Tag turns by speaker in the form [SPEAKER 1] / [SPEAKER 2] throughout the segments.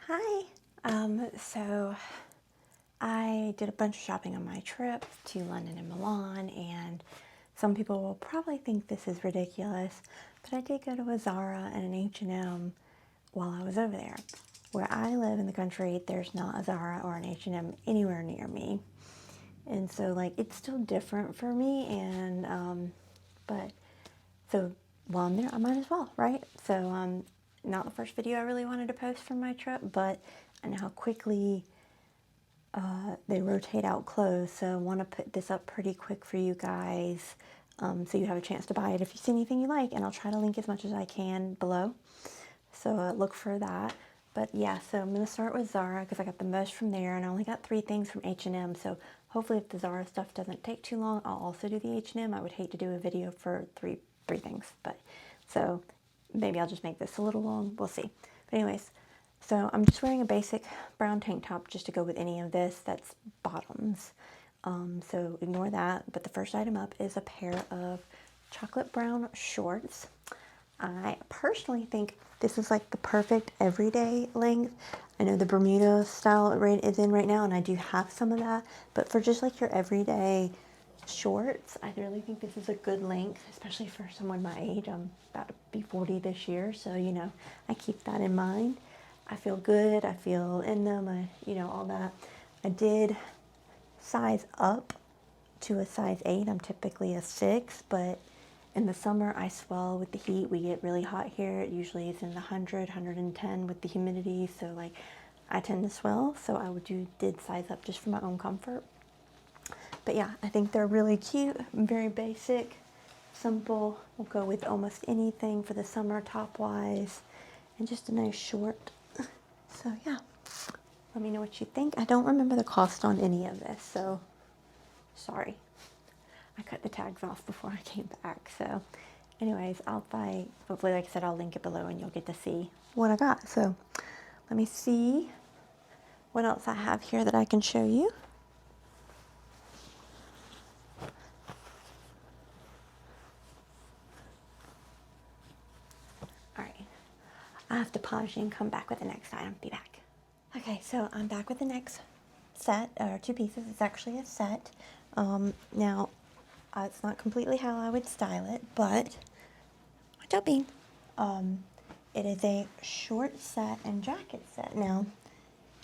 [SPEAKER 1] Hi. So I did a bunch of shopping on my trip to London and Milan, and some people will probably think this is ridiculous, but I did go to a Zara and an H&M while I was over there. Where I live in the country, there's not a Zara or an H&M anywhere near me. And so like it's still different for me, and but so while I'm there, I might as well, right? So not the first video I really wanted to post from my trip, but I know how quickly they rotate out clothes, so I want to put this up pretty quick for you guys, so you have a chance to buy it if you see anything you like, and I'll try to link as much as I can below, so look for that. But yeah, so I'm going to start with Zara because I got the most from there, and I only got 3 things from H&M, so hopefully if the Zara stuff doesn't take too long, I'll also do the H&M. I would hate to do a video for three things, but so maybe I'll just make this a little long, we'll see. But anyways, so I'm just wearing a basic brown tank top just to go with any of this. That's bottoms. So ignore that. But the first item up is a pair of chocolate brown shorts. I personally think this is like the perfect everyday length. I know the Bermuda style is in right now, and I do have some of that. But for just like your everyday shorts, I really think this is a good length, especially for someone my age. I'm about to be 40 this year, so you know, I keep that in mind. I feel good, I feel in them, all that. I did size up to a size 8. I'm typically a 6, but in the summer I swell with the heat. We get really hot here. It usually is in the 110 with the humidity, so like I tend to swell, so I did size up just for my own comfort. But yeah, I think they're really cute, very basic, simple. We'll go with almost anything for the summer top wise, and just a nice short. So yeah, let me know what you think. I don't remember the cost on any of this, so sorry. I cut the tags off before I came back. So anyways, hopefully like I said, I'll link it below and you'll get to see what I got. So let me see what else I have here that I can show you. All right, I have to pause you and come back with the next item. Be back. Okay, so I'm back with the next set, or 2 pieces. It's actually a set. Now, it's not completely how I would style it, but watch out, Bean. It is a short set and jacket set. Now,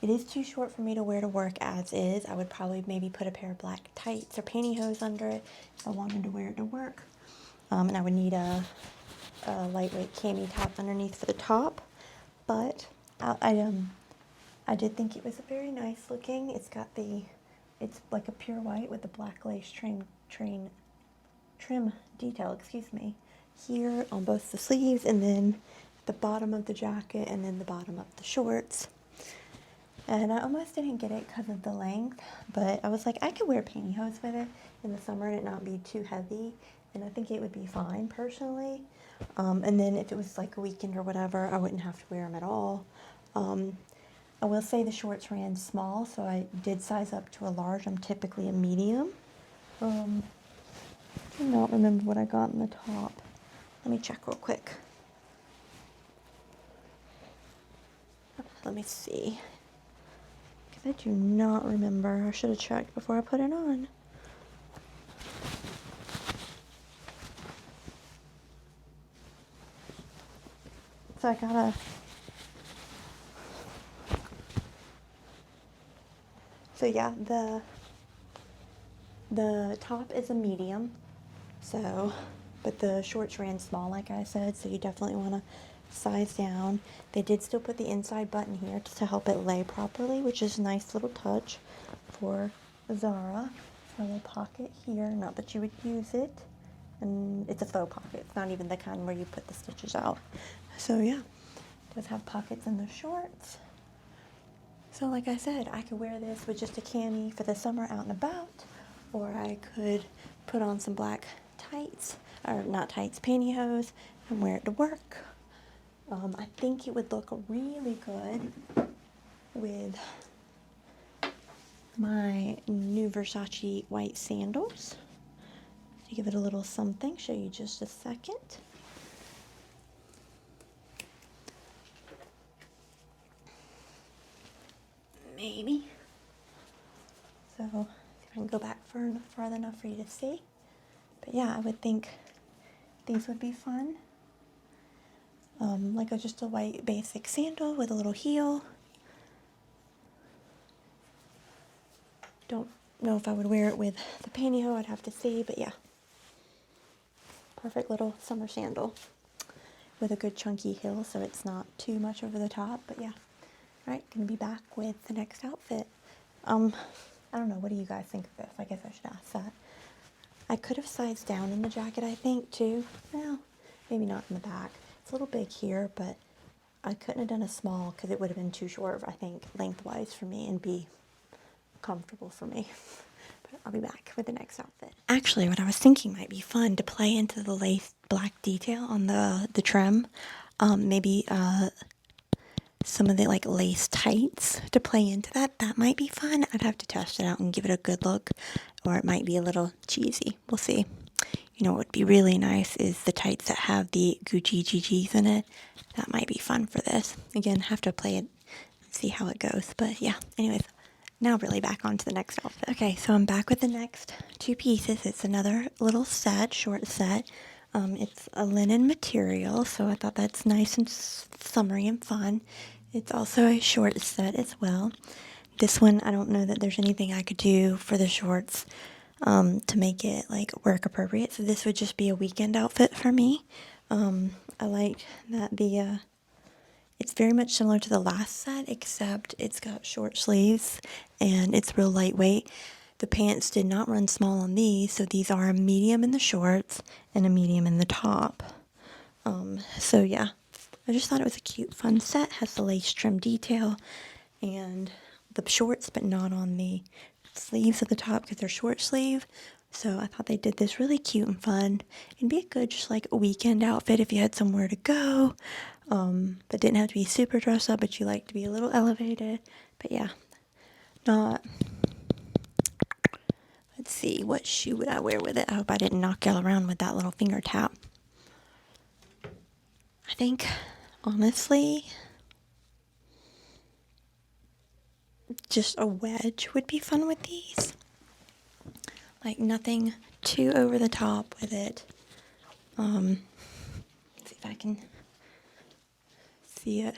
[SPEAKER 1] it is too short for me to wear to work as is. I would probably maybe put a pair of black tights or pantyhose under it if I wanted to wear it to work. And I would need a lightweight cami top underneath for the top. But I did think it was very nice looking. It's like a pure white with the black lace trim detail, excuse me, here on both the sleeves, and then the bottom of the jacket, and then the bottom of the shorts. And I almost didn't get it because of the length, but I was like, I could wear pantyhose with it in the summer and it not be too heavy, and I think it would be fine personally. And then if it was like a weekend or whatever, I wouldn't have to wear them at all. I will say the shorts ran small, so I did size up to a large. I'm typically a medium. I do not remember what I got in the top. Let me check real quick. Let me see. Because I do not remember. I should have checked before I put it on. So I got So yeah, the top is a medium, so, but the shorts ran small like I said, so you definitely want to size down. They did still put the inside button here to help it lay properly, which is a nice little touch for Zara. A little pocket here, not that you would use it, and it's a faux pocket. It's not even the kind where you put the stitches out. So yeah, it does have pockets in the shorts. So like I said, I could wear this with just a cami for the summer out and about, or I could put on some black tights, or not tights, pantyhose, and wear it to work. I think it would look really good with my new Versace white sandals. To give it a little something, show you just a second. maybe. So see if I can go back far enough for you to see. But yeah, I would think these would be fun. Like just a white basic sandal with a little heel. Don't know if I would wear it with the pantyhose, I'd have to see, but yeah. Perfect little summer sandal with a good chunky heel so it's not too much over the top, but yeah. Alright, gonna be back with the next outfit. I don't know, what do you guys think of this? I guess I should ask that. I could have sized down in the jacket, I think, too. Well, maybe not in the back. It's a little big here, but I couldn't have done a small because it would have been too short, I think, lengthwise for me and be comfortable for me. But I'll be back with the next outfit. Actually, what I was thinking might be fun to play into the lace black detail on the trim. Maybe some of the like lace tights to play into that. That might be fun. I'd have to test it out and give it a good look, or it might be a little cheesy. We'll see. You know what would be really nice is the tights that have the Gucci GGs in it. That might be fun for this. Again, have to play it and see how it goes. But yeah, anyways, now really back onto the next outfit. Okay, so I'm back with the next two pieces. It's another little set, short set. It's a linen material, so I thought that's nice and summery and fun. It's also a short set as well. This one, I don't know that there's anything I could do for the shorts to make it like work appropriate. So this would just be a weekend outfit for me. I like that it's very much similar to the last set, except it's got short sleeves and it's real lightweight. The pants did not run small on these, so these are a medium in the shorts and a medium in the top. So yeah, I just thought it was a cute, fun set. Has the lace trim detail and the shorts, but not on the sleeves at the top because they're short sleeve. So I thought they did this really cute and fun. It'd be a good just like a weekend outfit if you had somewhere to go, but didn't have to be super dressed up, but you like to be a little elevated. But yeah, not. Let's see, what shoe would I wear with it? I hope I didn't knock y'all around with that little finger tap. I think, honestly, just a wedge would be fun with these. Like nothing too over the top with it. Let's see if I can see it.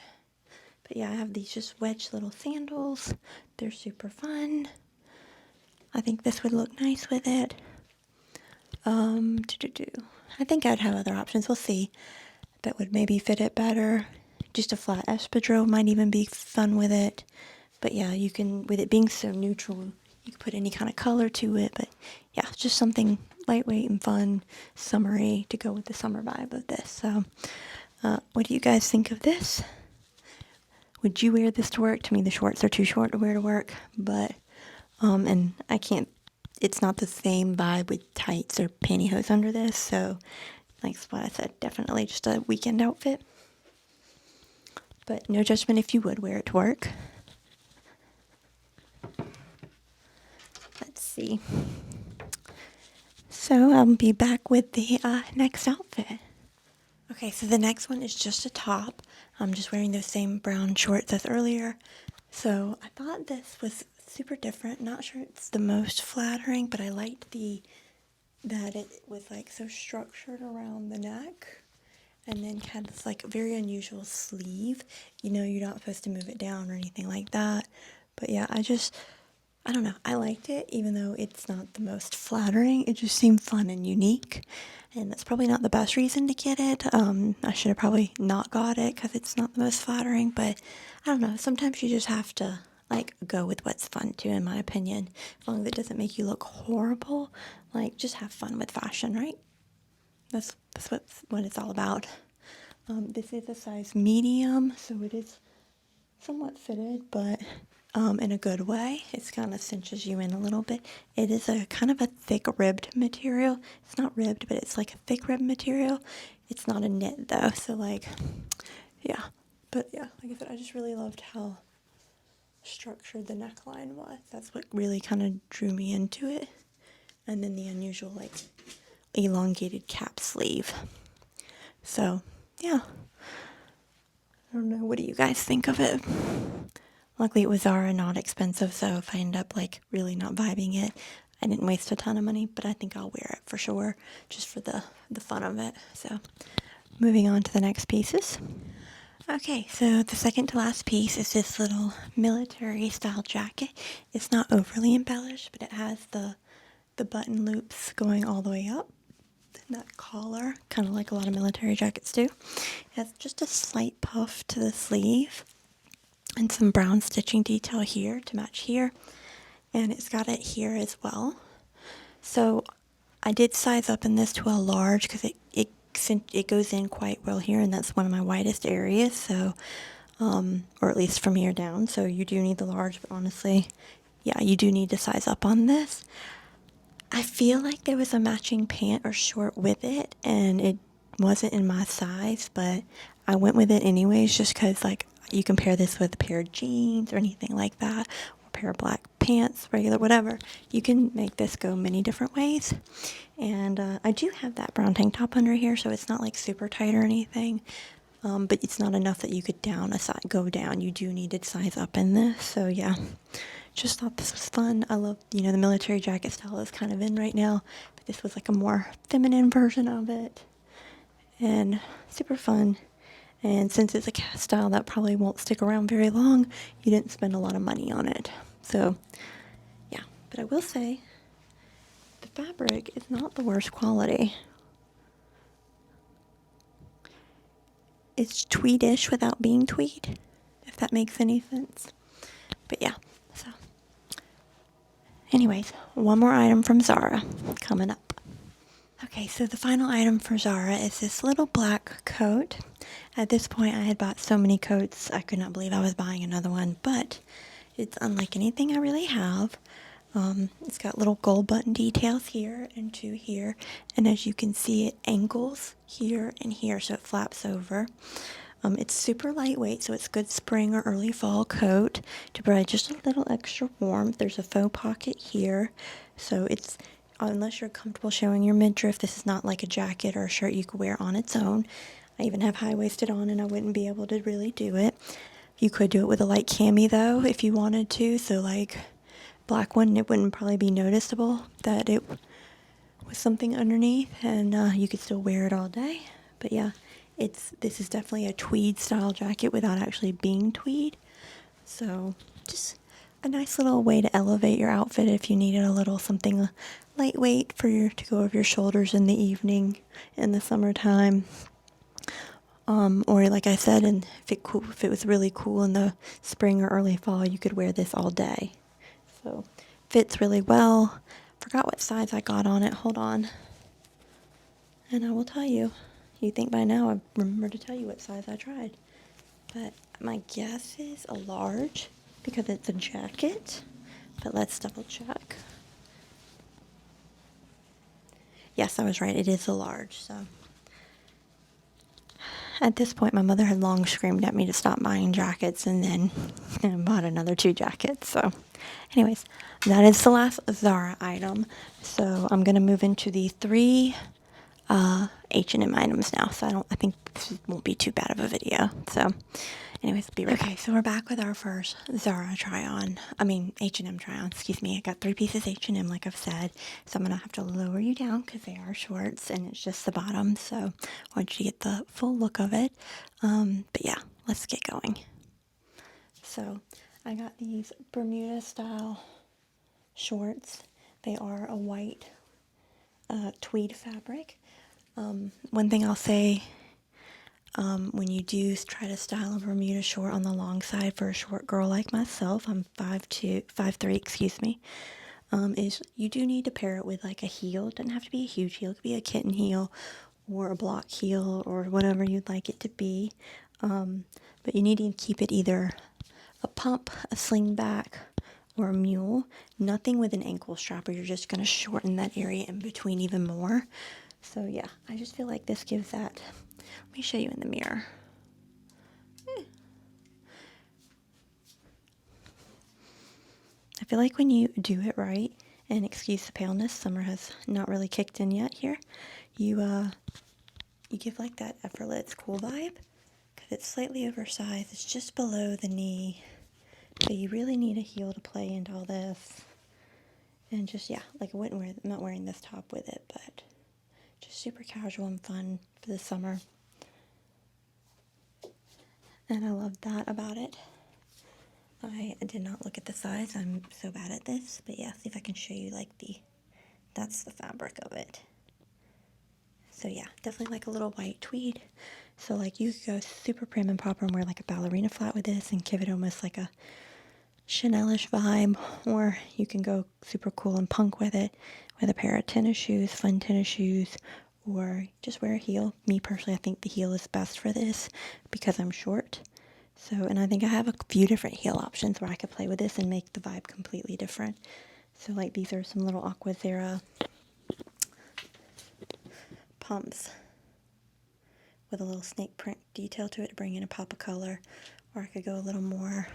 [SPEAKER 1] But yeah, I have these just wedge little sandals. They're super fun. I think this would look nice with it. I think I'd have other options. We'll see. That would maybe fit it better. Just a flat espadrille might even be fun with it. But yeah, you can, with it being so neutral, you can put any kind of color to it. But yeah, just something lightweight and fun, summery to go with the summer vibe of this. So what do you guys think of this? Would you wear this to work? To me, the shorts are too short to wear to work. But and I can't, it's not the same vibe with tights or pantyhose under this, so like what I said, definitely just a weekend outfit. But no judgment if you would wear it to work. Let's see. So I'll be back with the next outfit. Okay, so the next one is just a top. I'm just wearing those same brown shorts as earlier. So I thought this was super different. Not sure it's the most flattering, but I liked that it was like so structured around the neck and then had this like very unusual sleeve. You know, you're not supposed to move it down or anything like that. But yeah, I don't know. I liked it, even though it's not the most flattering. It just seemed fun and unique. And that's probably not the best reason to get it. I should have probably not got it because it's not the most flattering. But I don't know. Sometimes you just have to like go with what's fun too, in my opinion. As long as it doesn't make you look horrible, like just have fun with fashion, right? That's what it's all about. This is a size medium, so it is somewhat fitted, but in a good way. It kind of cinches you in a little bit. It is a kind of a thick ribbed material. It's not ribbed, but it's like a thick ribbed material. It's not a knit though, so like, yeah. But yeah, like I said, I just really loved how structured the neckline was. That's what really kind of drew me into it. And then the unusual like elongated cap sleeve. So yeah, I don't know, what do you guys think of it? Luckily it was Zara, not expensive, so if I end up like really not vibing it, I didn't waste a ton of money, but I think I'll wear it for sure, just for the fun of it. So moving on to the next pieces. Okay, so the second to last piece is this little military style jacket. It's not overly embellished, but it has the button loops going all the way up. And that collar, kind of like a lot of military jackets do. It has just a slight puff to the sleeve and some brown stitching detail here to match here. And it's got it here as well. So I did size up in this to a large because it goes in quite well here, and that's one of my widest areas, so or at least from here down, so you do need the large, but honestly, yeah, you do need to size up on this. I feel like there was a matching pant or short with it, and it wasn't in my size, but I went with it anyways, just because like you can pair this with a pair of jeans or anything like that, or a pair of black pants, regular, whatever. You can make this go many different ways. And I do have that brown tank top under here, so it's not like super tight or anything, but it's not enough that you could go down. You do need to size up in this, so yeah. Just thought this was fun. I love, the military jacket style is kind of in right now, but this was like a more feminine version of it, and super fun. And since it's a style that probably won't stick around very long, you didn't spend a lot of money on it. So, yeah. But I will say, the fabric is not the worst quality. It's tweedish without being tweed, if that makes any sense. But yeah, so. Anyways, one more item from Zara coming up. Okay, so the final item for Zara is this little black coat. At this point, I had bought so many coats, I could not believe I was buying another one, but it's unlike anything I really have. It's got little gold button details here and two here, and as you can see, it angles here and here, so it flaps over. It's super lightweight, so it's good spring or early fall coat to provide just a little extra warmth. There's a faux pocket here, so it's, unless you're comfortable showing your midriff, this is not like a jacket or a shirt you could wear on its own. I even have high-waisted on, and I wouldn't be able to really do it. You could do it with a light cami, though, if you wanted to, so like black one, it wouldn't probably be noticeable that it was something underneath, and you could still wear it all day. But yeah, this is definitely a tweed style jacket without actually being tweed. So just a nice little way to elevate your outfit if you needed a little something lightweight to go over your shoulders in the evening in the summertime. Or like I said, and if it was really cool in the spring or early fall, you could wear this all day. So fits really well. Forgot what size I got on it. Hold on. And I will tell you. You think by now I remember to tell you what size I tried. But my guess is a large because it's a jacket. But let's double check. Yes, I was right. It is a large. So at this point, my mother had long screamed at me to stop buying jackets, and then bought another 2 jackets. So anyways, that is the last Zara item. So I'm going to move into the 3 H&M items now. So I think this won't be too bad of a video. So anyways, be right back. Okay, so we're back with our first Zara H&M try on, excuse me. I got 3 pieces H&M, like I've said. So I'm going to have to lower you down because they are shorts and it's just the bottom. So I want you to get the full look of it. But yeah, let's get going. So I got these Bermuda style shorts. They are a white tweed fabric. One thing I'll say, when you do try to style a Bermuda short on the long side for a short girl like myself, I'm 5'3", excuse me, is you do need to pair it with like a heel. It doesn't have to be a huge heel. It could be a kitten heel or a block heel or whatever you'd like it to be. But you need to keep it either a pump, a slingback, or a mule. Nothing with an ankle strap, or you're just going to shorten that area in between even more. So yeah, I just feel like this gives that. Let me show you in the mirror. I feel like when you do it right, and excuse the paleness, summer has not really kicked in yet here, you give like that effortless cool vibe, because it's slightly oversized. It's just below the knee, So you really need a heel to play into all this. And just, yeah, like I wouldn't wear, I'm not wearing this top with it, but just super casual and fun for the summer. And I love that about it. I did not look at the size. I'm so bad at this. But yeah, see if I can show you like that's the fabric of it. So yeah, definitely like a little white tweed. So like you could go super prim and proper and wear like a ballerina flat with this and give it almost like a Chanel-ish vibe. Or you can go super cool and punk with it with a pair of tennis shoes, fun tennis shoes, or just wear a heel. Me personally, I think the heel is best for this because I'm short. So, and I think I have a few different heel options where I could play with this and make the vibe completely different. So like these are some little Aqua Zara pumps with a little snake print detail to it to bring in a pop of color. Or I could go a little more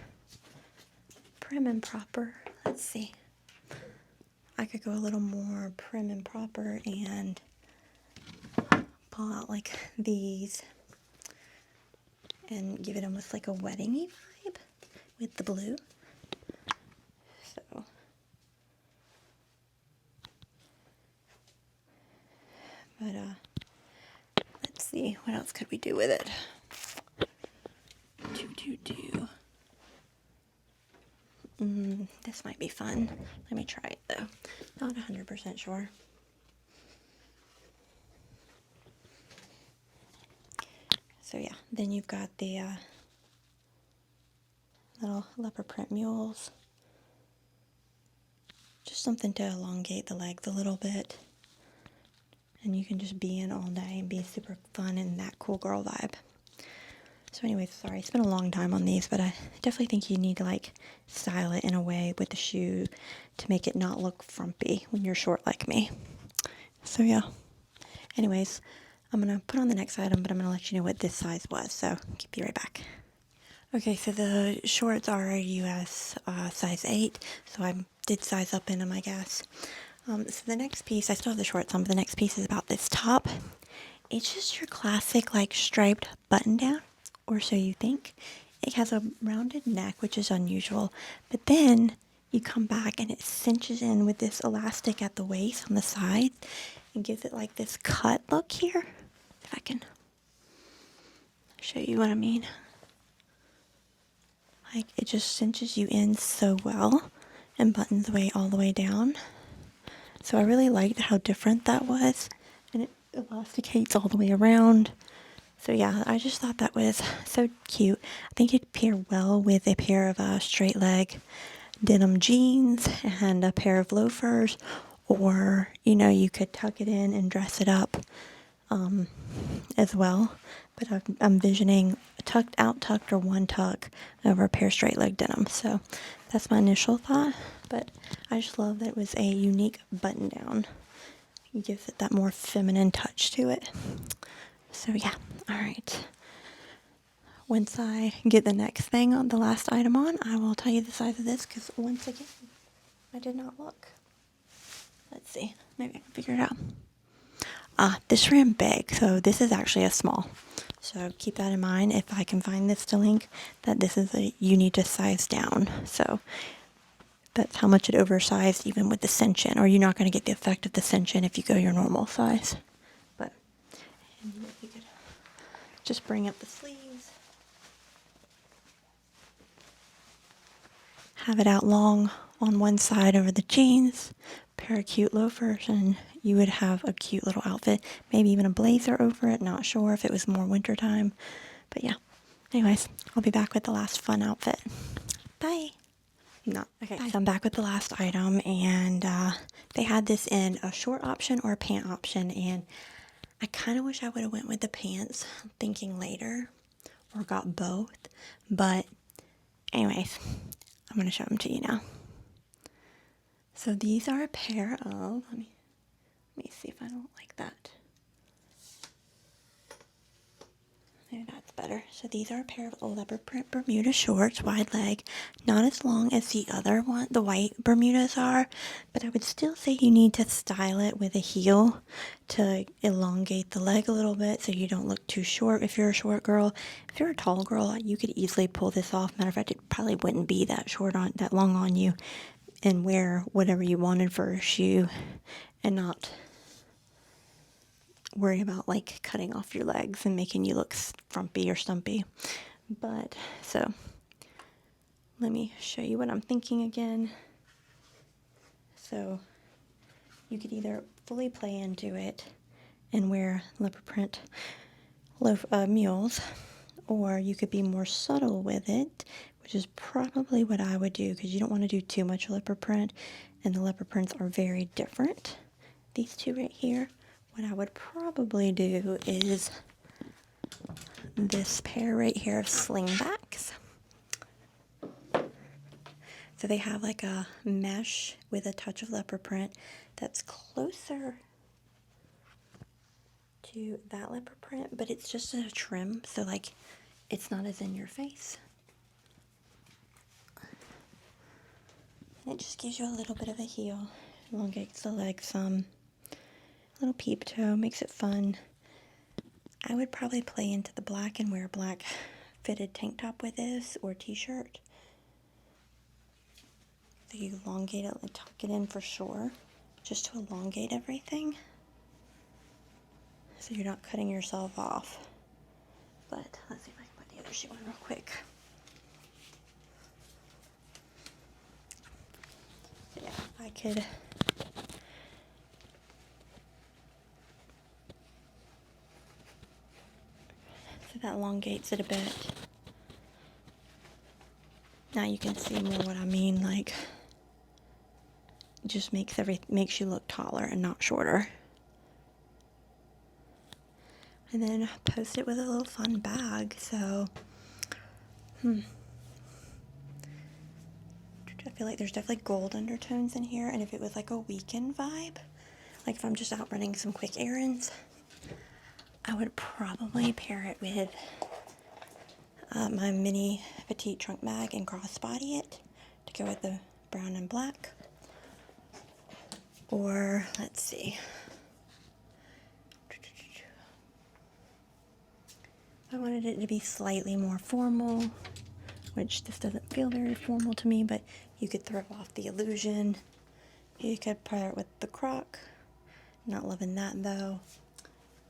[SPEAKER 1] prim and proper. Let's see. I could go a little more prim and proper and pull out like these and give it almost like a wedding-y vibe with the blue. So, but let's see, what else could we do with it? This might be fun. Let me try it though. Not 100% sure. So yeah, then you've got the little leopard print mules. Just something to elongate the legs a little bit. And you can just be in all day and be super fun in that cool girl vibe. So anyways, sorry, I spent a long time on these, but I definitely think you need to like style it in a way with the shoe to make it not look frumpy when you're short like me. So yeah. Anyways, I'm going to put on the next item, but I'm going to let you know what this size was. So keep you right back. Okay, so the shorts are a US size 8, so I did size up in them, I guess. So the next piece, I still have the shorts on, but the next piece is about this top. It's just your classic, like, striped button-down, or so you think. It has a rounded neck, which is unusual, but then you come back and it cinches in with this elastic at the waist on the side and gives it, like, this cut look here. If I can show you what I mean. Like, it just cinches you in so well and buttons all the way down. So I really liked how different that was. And it elasticates all the way around. So yeah, I just thought that was so cute. I think it'd pair well with a pair of straight leg denim jeans and a pair of loafers. Or, you know, you could tuck it in and dress it up as well. But I'm visioning tucked or one tuck over a pair of straight leg denim. So that's my initial thought. But I just love that it was a unique button down. It gives it that more feminine touch to it. So yeah, all right. Once I get the next thing on the last item on, I will tell you the size of this because once again, I did not look. Let's see, maybe I can figure it out. This ran big, so this is actually a small. So keep that in mind if I can find this to link, that this is you need to size down. So that's how much it oversized even with the cinch-in, or you're not going to get the effect of the cinch-in if you go your normal size. But and if you could just bring up the sleeves. Have it out long on one side over the jeans, pair of cute loafers, and you would have a cute little outfit. Maybe even a blazer over it, not sure if it was more wintertime. But yeah, anyways, I'll be back with the last fun outfit. Bye. Not okay. Bye. So I'm back with the last item, and they had this in a short option or a pant option, and I kind of wish I would have went with the pants, thinking later, or got both. But anyways, I'm going to show them to you now. So these are a pair of, let me see if I don't like that. Maybe that's better. So these are a pair of leopard print Bermuda shorts, wide leg, not as long as the other one, the white Bermudas are, but I would still say you need to style it with a heel to elongate the leg a little bit so you don't look too short if you're a short girl. If you're a tall girl, you could easily pull this off. Matter of fact, it probably wouldn't be that long on you, and wear whatever you wanted for a shoe and not worry about like cutting off your legs and making you look frumpy or stumpy. But so let me show you what I'm thinking again. So you could either fully play into it and wear leopard print mules, or you could be more subtle with it, which is probably what I would do, because you don't want to do too much leopard print, and the leopard prints are very different. These two right here. What I would probably do is this pair right here of slingbacks. So they have like a mesh with a touch of leopard print that's closer to that leopard print, but it's just a trim, so like it's not as in your face. And it just gives you a little bit of a heel, elongates the leg some. Little peep toe, makes it fun. I would probably play into the black and wear a black fitted tank top with this, or t-shirt. So you elongate it and tuck it in for sure, just to elongate everything, so you're not cutting yourself off. But let's see if I can put the other shoe on real quick. So yeah, I could. So that elongates it a bit. Now you can see more what I mean, like it just makes you look taller and not shorter. And then post it with a little fun bag. So I feel like there's definitely gold undertones in here, and if it was like a weekend vibe, like if I'm just out running some quick errands, I would probably pair it with my mini petite trunk bag and crossbody it to go with the brown and black. Or let's see, I wanted it to be slightly more formal, which this doesn't feel very formal to me, but you could throw off the illusion. You could pair it with the croc. Not loving that though.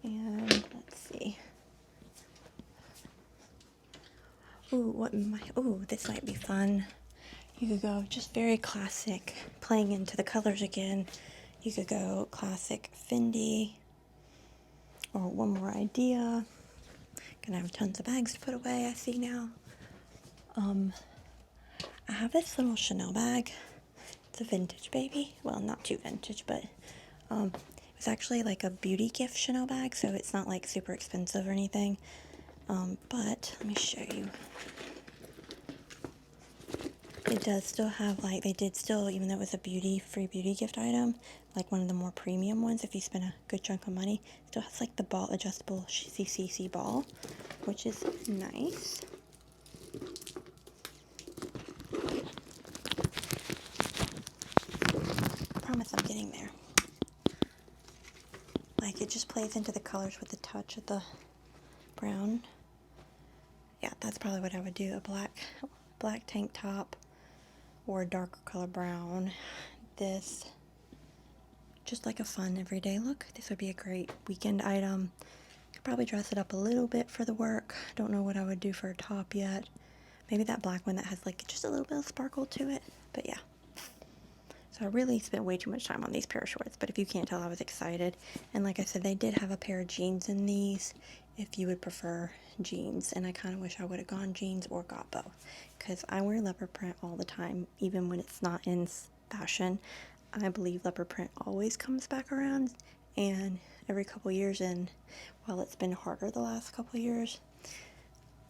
[SPEAKER 1] And let's see. Ooh, this might be fun. You could go just very classic, playing into the colors again. You could go classic Fendi, or one more idea. Gonna have tons of bags to put away, I see now. I have this little Chanel bag. It's a vintage baby. Well, not too vintage, but it was actually like a beauty gift Chanel bag, so it's not like super expensive or anything. But let me show you. It does still have, like, they did still, even though it was a free beauty gift item, like one of the more premium ones, if you spend a good chunk of money, still has like the ball, adjustable CCC ball, which is nice. I promise I'm getting there. Like, it just plays into the colors with the touch of the brown. Yeah, that's probably what I would do. A black tank top or a darker color brown. This, just like a fun everyday look. This would be a great weekend item. Could probably dress it up a little bit for the work. Don't know what I would do for a top yet. Maybe that black one that has like just a little bit of sparkle to it. But yeah. So I really spent way too much time on these pair of shorts, but if you can't tell, I was excited. And like I said, they did have a pair of jeans in these, if you would prefer jeans. And I kind of wish I would have gone jeans or got both, because I wear leopard print all the time, even when it's not in fashion. I believe leopard print always comes back around, and every couple years, and while it's been harder the last couple years,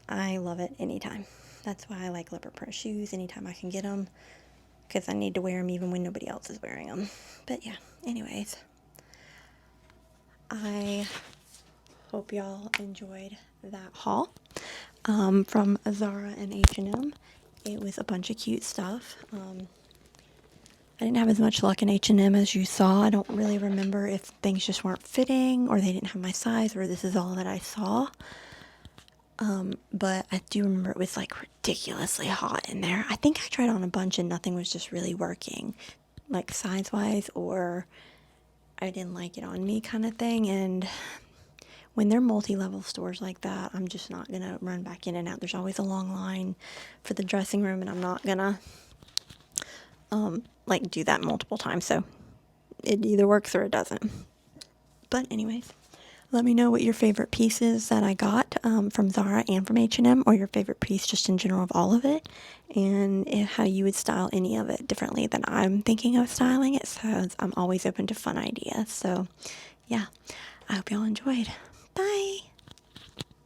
[SPEAKER 1] I love it anytime. That's why I like leopard print shoes anytime I can get them, because I need to wear them even when nobody else is wearing them. But yeah, anyways, I hope y'all enjoyed that haul from Zara and H&M. It was a bunch of cute stuff. I didn't have as much luck in H&M as you saw. I don't really remember if things just weren't fitting or they didn't have my size or this is all that I saw. But I do remember it was like ridiculously hot in there. I think I tried on a bunch and nothing was just really working, like size-wise, or I didn't like it on me kind of thing. And when they're multi-level stores like that, I'm just not gonna run back in and out. There's always a long line for the dressing room, and I'm not gonna like do that multiple times. So it either works or it doesn't. But anyways, let me know what your favorite pieces that I got from Zara and from H&M, or your favorite piece just in general of all of it, and how you would style any of it differently than I'm thinking of styling it. So I'm always open to fun ideas. So yeah, I hope y'all enjoyed. Bye.